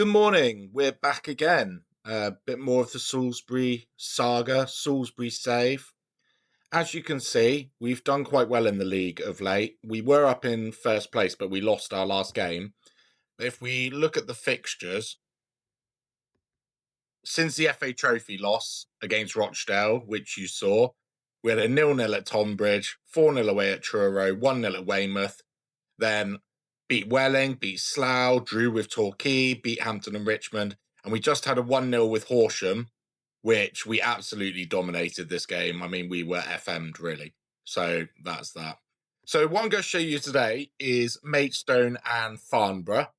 Good morning. We're back again. A bit more of the Salisbury saga, Salisbury save. As you can see, we've done quite well in the league of late. We were up in first place, but we lost our last game. If we look at the fixtures, since the FA Trophy loss against Rochdale, which you saw, we had a 0-0 at Tonbridge, 4-0 away at Truro, 1-0 at Weymouth, then beat Welling, beat Slough, drew with Torquay, beat Hampton and Richmond, and we just had a 1-0 with Horsham, which we absolutely dominated this game. I mean, we were FM'd, really. So that's that. So what I'm going to show you today is Maidstone and Farnborough.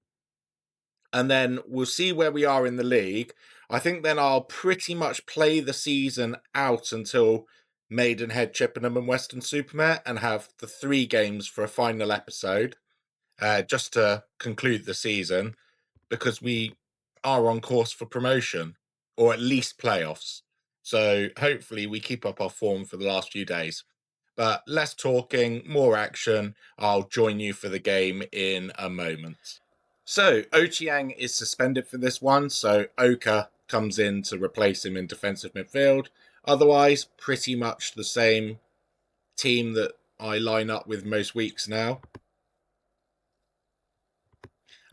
And then we'll see where we are in the league. I think then I'll pretty much play the season out until Maidenhead, Chippenham and Weston-super-Mare and have the 3 games for a final episode just to conclude the season, because we are on course for promotion or at least playoffs. So hopefully we keep up our form for the last few days. But less talking, more action. I'll join you for the game in a moment. So Ochiang is suspended for this one, so Oka comes in to replace him in defensive midfield. Otherwise, pretty much the same team that I line up with most weeks now.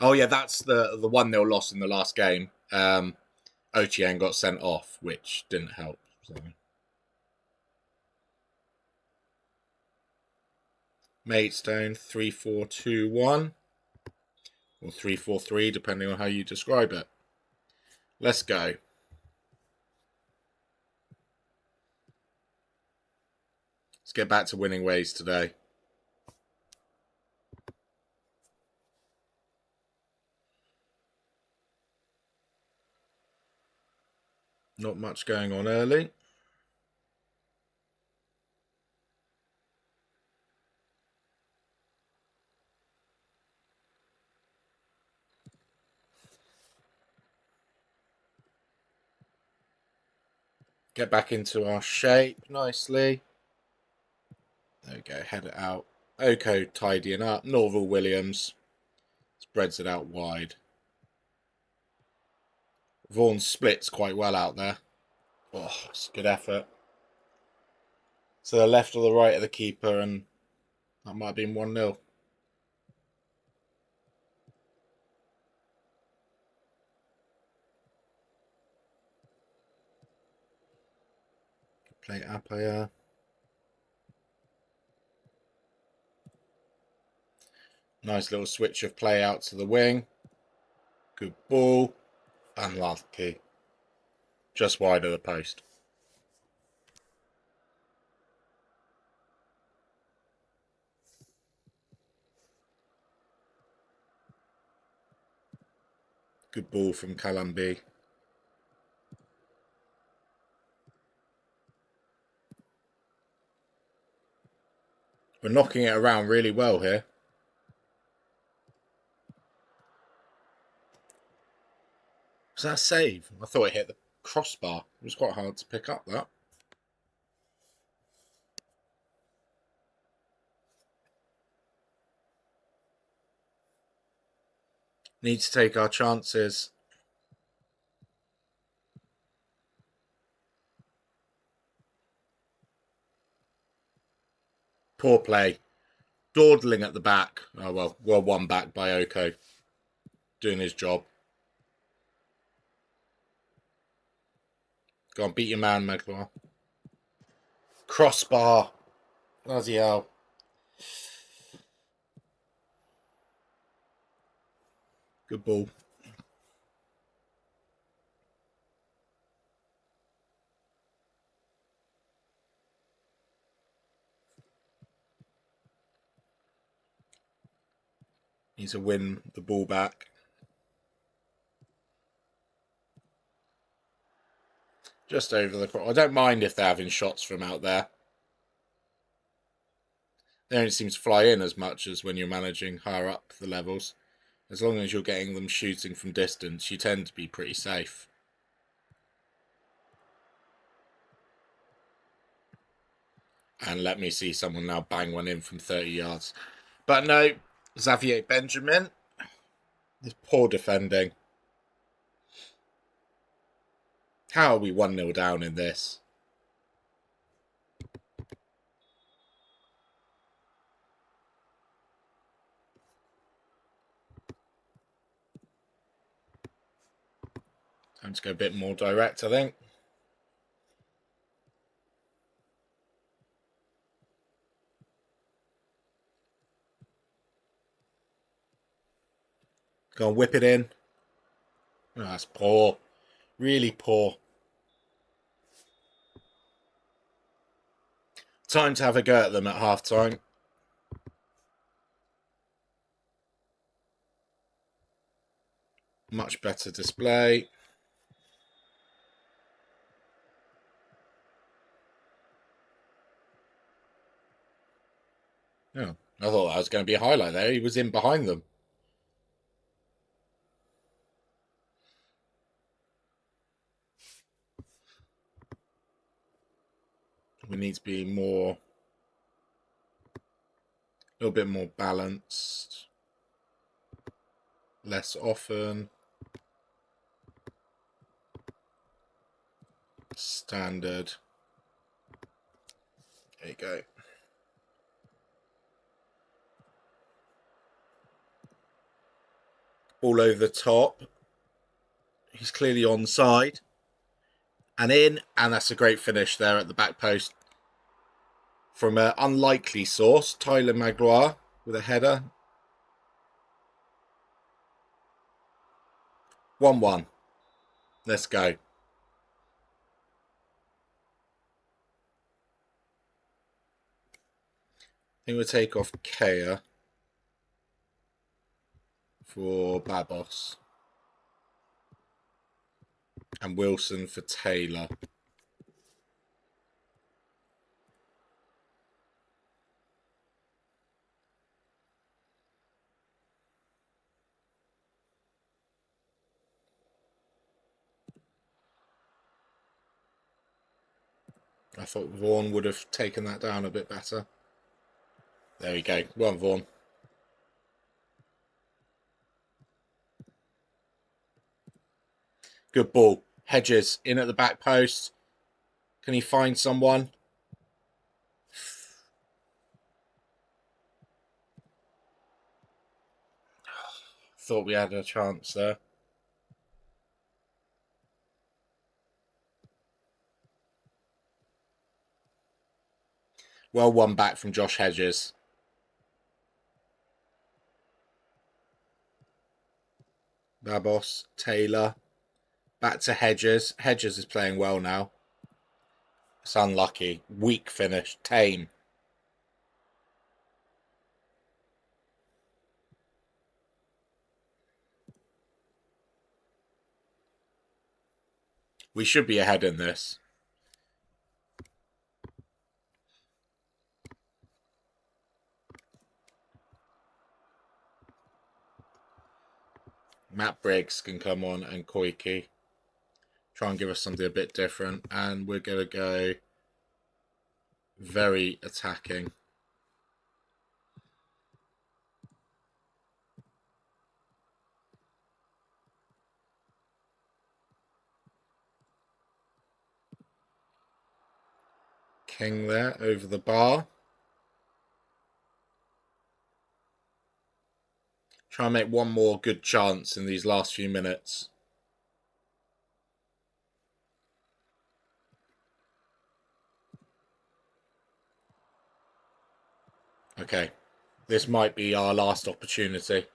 Oh yeah, that's the 1-0 loss in the last game. Ochiang got sent off, which didn't help. So. Maidstone 3-4-2-1 or 3-4-3, depending on how you describe it. Let's go. Let's get back to winning ways today. Not much going on early. Get back into our shape nicely. There we go, head it out. Oko tidying up. Norval Williams spreads it out wide. Vaughan splits quite well out there. Oh, it's a good effort. To the left or the right of the keeper, and that might have been 1-0. Play Apaya. Nice little switch of play out to the wing. Good ball. Unlucky. Just wide of the post. Good ball from Kalambi. We're knocking it around really well here. Was that a save? I thought it hit the crossbar. It was quite hard to pick up that. Need to take our chances. Poor play. Dawdling at the back. Oh well won back by Oko. Doing his job. Go on, beat your man, Magloire. Crossbar. Bloody hell. Good ball. Needs to win the ball back. Just over the cross. I don't mind if they're having shots from out there. They don't seem to fly in as much as when you're managing higher up the levels. As long as you're getting them shooting from distance, you tend to be pretty safe. And let me see someone now bang one in from 30 yards. But no, Xavier Benjamin. This poor defending. How are we 1-0 down in this? Time to go a bit more direct, I think. Go and whip it in. Oh, that's poor. Really poor. Time to have a go at them at half time. Much better display. Oh, I thought that was going to be a highlight there. He was in behind them. We need to be a little bit more balanced. Less often. Standard. There you go. All over the top. He's clearly onside. And in. And that's a great finish there at the back post. From an unlikely source, Tyler Magloire with a header. 1-1. Let's go. I think we'll take off Kea for Babos. And Wilson for Taylor. I thought Vaughan would have taken that down a bit better. There we go. Well done, Vaughan. Good ball. Hedges in at the back post. Can he find someone? Thought we had a chance there. Well won back from Josh Hedges. Babos, Taylor. Back to Hedges. Hedges is playing well now. It's unlucky. Weak finish. Tame. We should be ahead in this. Matt Briggs can come on and Koike. Try and give us something a bit different. And we're going to go very attacking. King there over the bar. Try and make one more good chance in these last few minutes. Okay, this might be our last opportunity.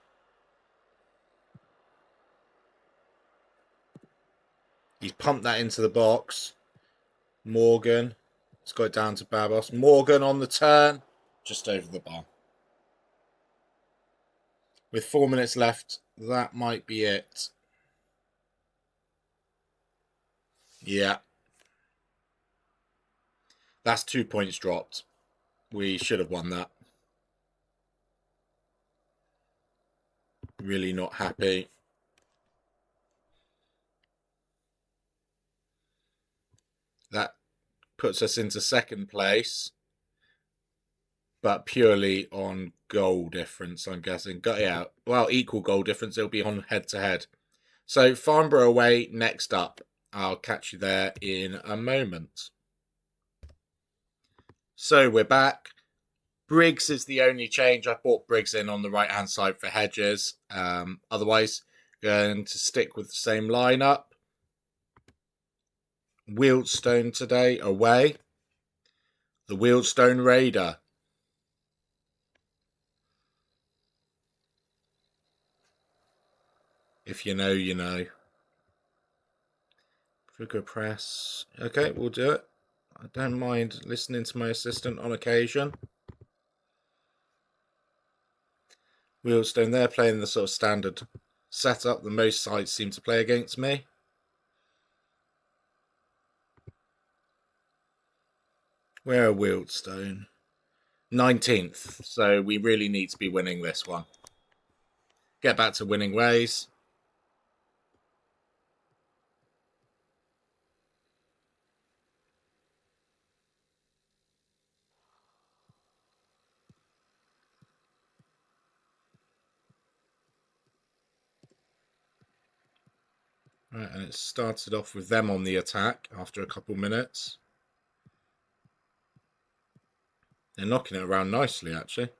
He's pumped that into the box. Morgan. It's got it down to Babos. Morgan on the turn. Just over the bar. With 4 minutes left, that might be it. Yeah. That's 2 points dropped. We should have won that. Really not happy. That puts us into second place, but purely on goal difference, I'm guessing. Yeah, well, equal goal difference. It'll be on head-to-head. So Farnborough away next up. I'll catch you there in a moment. So we're back. Briggs is the only change. I brought Briggs in on the right-hand side for Hedges. Otherwise, going to stick with the same lineup. Wealdstone today away. The Wealdstone Raider. If you know, you know. Trigger press. Okay, we'll do it. I don't mind listening to my assistant on occasion. Wealdstone, they're playing the sort of standard setup that most sides seem to play against me. Where are Wealdstone? 19th. So we really need to be winning this one. Get back to winning ways. Right, and it started off with them on the attack after a couple minutes. They're knocking it around nicely, actually.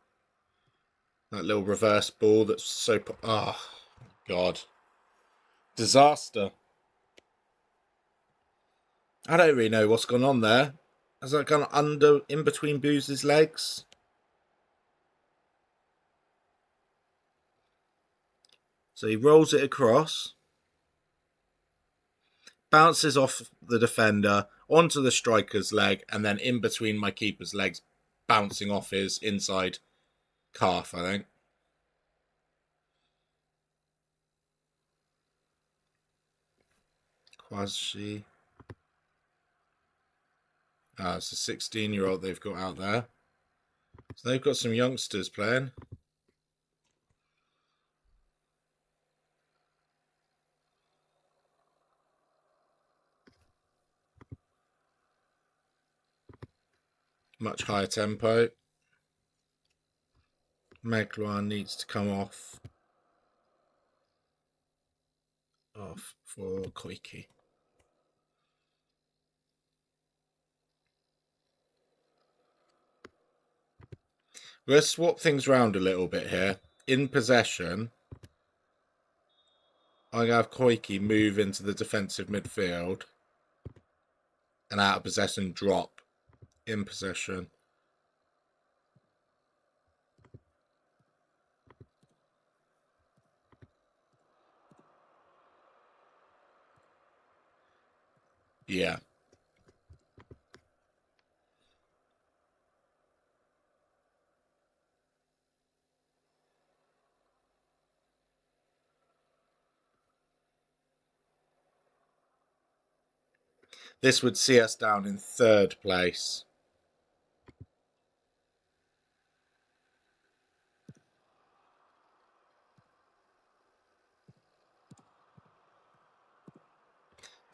That little reverse ball that's so... Oh, God. Disaster. I don't really know what's gone on there. Has that gone under, in between Booz's legs? So he rolls it across. Bounces off the defender onto the striker's leg, and then in between my keeper's legs, bouncing off his inside calf, I think. Quasi. It's a 16-year-old they've got out there. So they've got some youngsters playing. Much higher tempo. Magloire needs to come off for Koike. We'll swap things around a little bit here. In possession, I'm going to have Koike move into the defensive midfield, and out of possession drop. In possession. Yeah. This would see us down in 3rd place.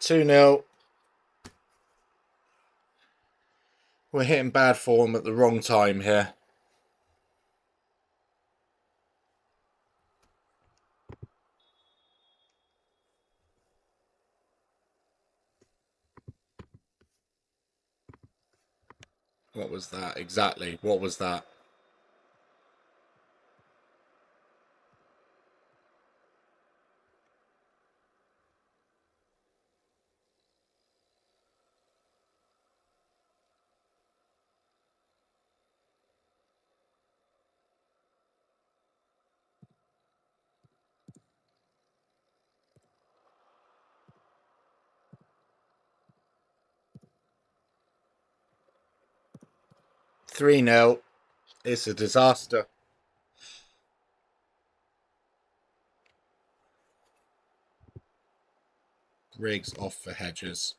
(2-0). We're hitting bad form at the wrong time here. What was that? Exactly. What was that? (3-0). It's a disaster. Riggs off for Hedges.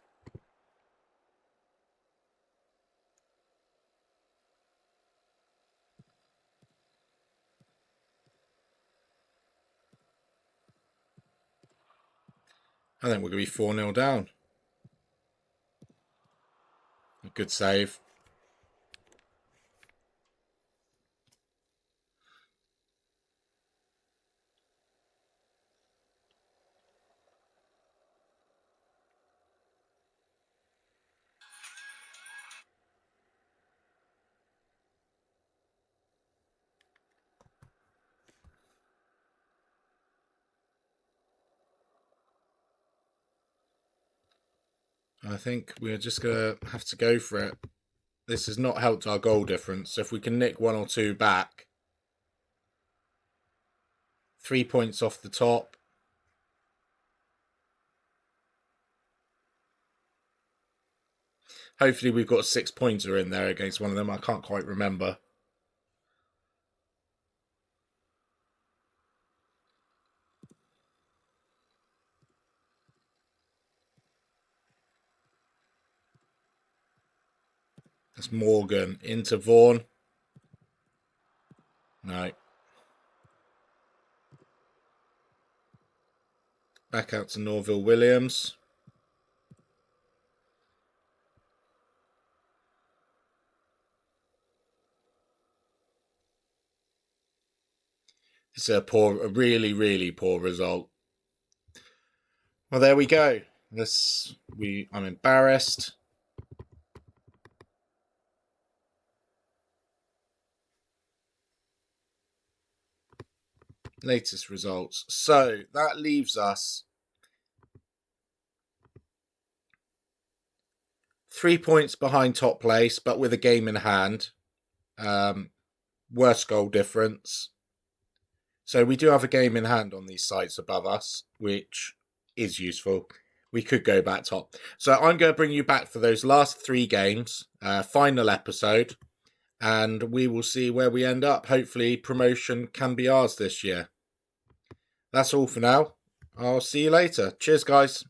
I think we're going to be 4-0 down. A good save. I think we're just going to have to go for it. This has not helped our goal difference. So if we can nick 1 or 2 back, 3 points off the top. Hopefully we've got a 6-pointer in there against one of them. I can't quite remember. That's Morgan into Vaughan. No. Back out to Norville Williams. It's a really, really poor result. Well, there we go. I'm embarrassed. Latest results. So that leaves us 3 points behind top place, but with a game in hand. Worst goal difference. So we do have a game in hand on these sites above us, which is useful. We could go back top. So I'm going to bring you back for those last 3 games, final episode, and we will see where we end up. Hopefully promotion can be ours this year. That's all for now. I'll see you later. Cheers, guys.